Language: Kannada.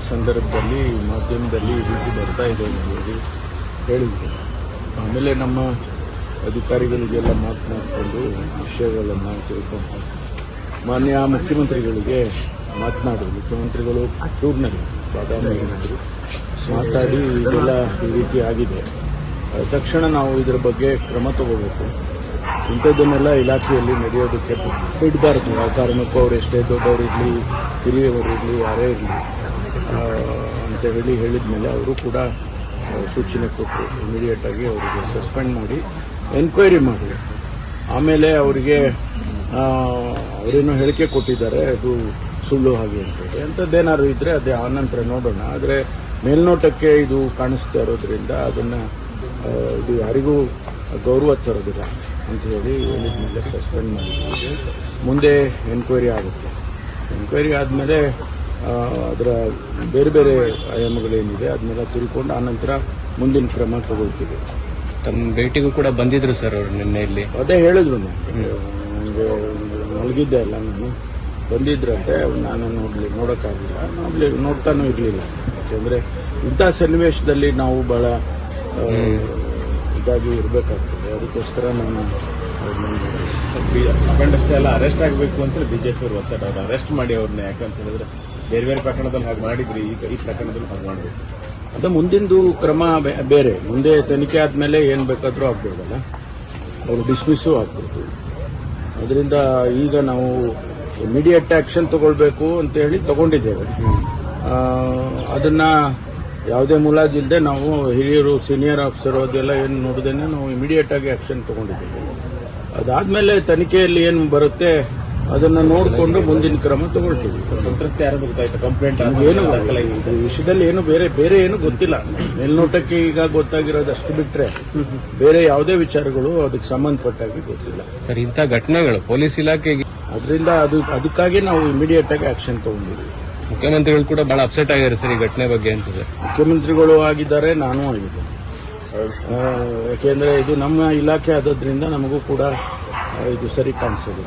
ಸಂದರ್ಭದಲ್ಲಿ ಮಾಧ್ಯಮದಲ್ಲಿ ಈ ರೀತಿ ಬರ್ತಾ ಇದೆ ಅಂತ ಹೇಳಿ ಹೇಳಿದ್ರು. ಆಮೇಲೆ ನಮ್ಮ ಅಧಿಕಾರಿಗಳಿಗೆಲ್ಲ ಮಾತನಾಡಿಕೊಂಡು ವಿಷಯಗಳನ್ನು ತಿಳ್ಕೊಂಡು ಮಾನ್ಯ ಮುಖ್ಯಮಂತ್ರಿಗಳಿಗೆ ಮಾತನಾಡಿದ್ರು. ಮುಖ್ಯಮಂತ್ರಿಗಳು ಟೂರ್ನಲ್ಲಿ ಬಾದಾಮಿಯಲ್ಲಿದ್ದರು. ಮಾತಾಡಿ ಇದೆಲ್ಲ ಈ ರೀತಿ ಆಗಿದೆ, ತಕ್ಷಣ ನಾವು ಇದರ ಬಗ್ಗೆ ಕ್ರಮ ತಗೋಬೇಕು, ಇಂಥದ್ದನ್ನೆಲ್ಲ ಇಲಾಖೆಯಲ್ಲಿ ನಡೆಯೋದಕ್ಕೆ ಬಿಡಬಾರ್ದು. ಆ ಕಾರಣಕ್ಕೂ ಅವರು ಎಷ್ಟೇ ದೊಡ್ಡವರಿರಲಿ, ಹಿರಿಯವರಿರಲಿ, ಯಾರೇ ಇರಲಿ ಅಂತ ಹೇಳಿದ ಮೇಲೆ ಅವರು ಕೂಡ ಸೂಚನೆ ಕೊಟ್ಟರು. ಇಮಿಡಿಯೇಟ್ ಆಗಿ ಅವರಿಗೆ ಸಸ್ಪೆಂಡ್ ಮಾಡಿ ಎನ್ಕ್ವೈರಿ ಮಾಡಿ, ಆಮೇಲೆ ಅವರಿಗೆ ಅವರೇನೋ ಹೇಳಿಕೆ ಕೊಟ್ಟಿದ್ದಾರೆ ಅದು ಸುಳ್ಳು ಹಾಗೆ ಅಂತೇಳಿ. ಅಂಥದ್ದೇನಾದ್ರು ಇದ್ರೆ ಅದೇ ಆನಂತರ ನೋಡೋಣ. ಆದರೆ ಮೇಲ್ನೋಟಕ್ಕೆ ಇದು ಕಾಣಿಸ್ತಾ ಇರೋದ್ರಿಂದ ಅದನ್ನು ಇದು ಯಾರಿಗೂ ಗೌರವ ತರೋದಿಲ್ಲ ಅಂತ ಹೇಳಿ ಹೇಳಿದ ಮೇಲೆ ಸಸ್ಪೆಂಡ್ ಮಾಡಿ ಮುಂದೆ ಎನ್ಕ್ವೈರಿ ಆಗುತ್ತೆ. ಎನ್ಕ್ವೈರಿ ಆದಮೇಲೆ ಅದರ ಬೇರೆ ಬೇರೆ ಆಯಾಮಗಳೇನಿದೆ ಅದನ್ನೆಲ್ಲ ತಿಳ್ಕೊಂಡು ಆನಂತರ ಮುಂದಿನ ಕ್ರಮ ತಗೊಳ್ತೀವಿ. ತಮ್ಮ ಭೇಟಿಗೂ ಕೂಡ ಬಂದಿದ್ರು ಸರ್ ಅವರು ನಿನ್ನೆ ಇಲ್ಲಿ. ಅದೇ ಹೇಳಿದ್ರು, ನನಗೆ ಮಲಗಿದ್ದೆ ಅಲ್ಲ, ನಾನು ಬಂದಿದ್ರಂತೆ. ನಾನು ನೋಡೋಕ್ಕಾಗಲಿಲ್ಲ, ನೋಡ್ತಾನೂ ಇರಲಿಲ್ಲ. ಯಾಕೆಂದರೆ ಇಂಥ ಸನ್ನಿವೇಶದಲ್ಲಿ ನಾವು ಬಹಳ ಇದಾಗಿ ಇರಬೇಕಾಗ್ತದೆ. ಅದಕ್ಕೋಸ್ಕರ ನಾನು ಅಖಂಡಷ್ಟೇ ಎಲ್ಲ ಅರೆಸ್ಟ್ ಆಗಬೇಕು ಅಂತ ಬಿಜೆಪಿ ಅವರು ಒತ್ತಡ, ಅವ್ರು ಅರೆಸ್ಟ್ ಮಾಡಿ ಅವ್ರನ್ನ. ಯಾಕಂತ ಹೇಳಿದ್ರೆ ಬೇರೆ ಬೇರೆ ಪ್ರಕರಣದಲ್ಲಿ ಹಾಗೆ ಮಾಡಿದ್ರಿ, ಈ ಪ್ರಕರಣದಲ್ಲಿ ಹಾಗೆ ಮಾಡಬೇಕು. ಅದು ಮುಂದಿಂದು ಕ್ರಮ ಬೇರೆ. ಮುಂದೆ ತನಿಖೆ ಆದಮೇಲೆ ಏನು ಬೇಕಾದರೂ ಆಗ್ಬೋದಲ್ಲ, ಅವರು ಡಿಸ್ಮಿಸ್ಸು ಆಗ್ಬೋದು. ಅದರಿಂದ ಈಗ ನಾವು ಇಮಿಡಿಯೇಟ್ ಆಕ್ಷನ್ ತಗೊಳ್ಬೇಕು ಅಂತ ಹೇಳಿ ತಗೊಂಡಿದ್ದೇವೆ. ಅದನ್ನ ಯಾವುದೇ ಮುಲಾಜಿಲ್ಲದೆ ನಾವು ಹಿರಿಯರು, ಸೀನಿಯರ್ ಆಫೀಸರ್ ಅದೆಲ್ಲ ಏನು ನೋಡಿದೇನೆ ನಾವು ಇಮಿಡಿಯೇಟ್ ಆಗಿ ಆಕ್ಷನ್ ತಗೊಂಡಿದ್ದೇವೆ. ಅದಾದ್ಮೇಲೆ ತನಿಖೆಯಲ್ಲಿ ಏನು ಬರುತ್ತೆ ಅದನ್ನ ನೋಡಿಕೊಂಡು ಮುಂದಿನ ಕ್ರಮ ತಗೊಳ್ತೀವಿ. ಸಂತ್ರಸ್ತೆ ಯಾರಾದ್ರೂ ಗೊತ್ತಾಯ್ತು? ಕಂಪ್ಲೇಂಟ್ ಏನು ಈ ವಿಷಯದಲ್ಲಿ ಏನು ಬೇರೆ ಏನು ಗೊತ್ತಿಲ್ಲ. ಮೇಲ್ನೋಟಕ್ಕೆ ಈಗ ಗೊತ್ತಾಗಿರೋದು ಅಷ್ಟು ಬಿಟ್ರೆ ಬೇರೆ ಯಾವುದೇ ವಿಚಾರಗಳು ಅದಕ್ಕೆ ಸಂಬಂಧಪಟ್ಟಾಗಿ ಗೊತ್ತಿಲ್ಲ ಸರ್. ಇಂಥ ಘಟನೆಗಳು ಪೊಲೀಸ್ ಇಲಾಖೆಗೆ, ಅದರಿಂದ ಅದಕ್ಕಾಗಿ ನಾವು ಇಮಿಡಿಯೇಟ್ ಆಗಿ ಆಕ್ಷನ್ ತಗೊಂಡಿದ್ದೀವಿ. ಮುಖ್ಯಮಂತ್ರಿಗಳು ಕೂಡ ಬಹಳ ಅಪ್ಸೆಟ್ ಆಗಿದ್ದಾರೆ ಸರ್ ಈ ಘಟನೆ ಬಗ್ಗೆ ಅಂತ. ಮುಖ್ಯಮಂತ್ರಿಗಳು ಆಗಿದ್ದಾರೆ, ನಾನೂ ಆಗಿದ್ದೇನೆ. ಯಾಕೆಂದ್ರೆ ಇದು ನಮ್ಮ ಇಲಾಖೆ ಆದದ್ರಿಂದ ನಮಗೂ ಕೂಡ ಇದು ಸರಿ ಕಾಣಿಸೋದಿಲ್ಲ.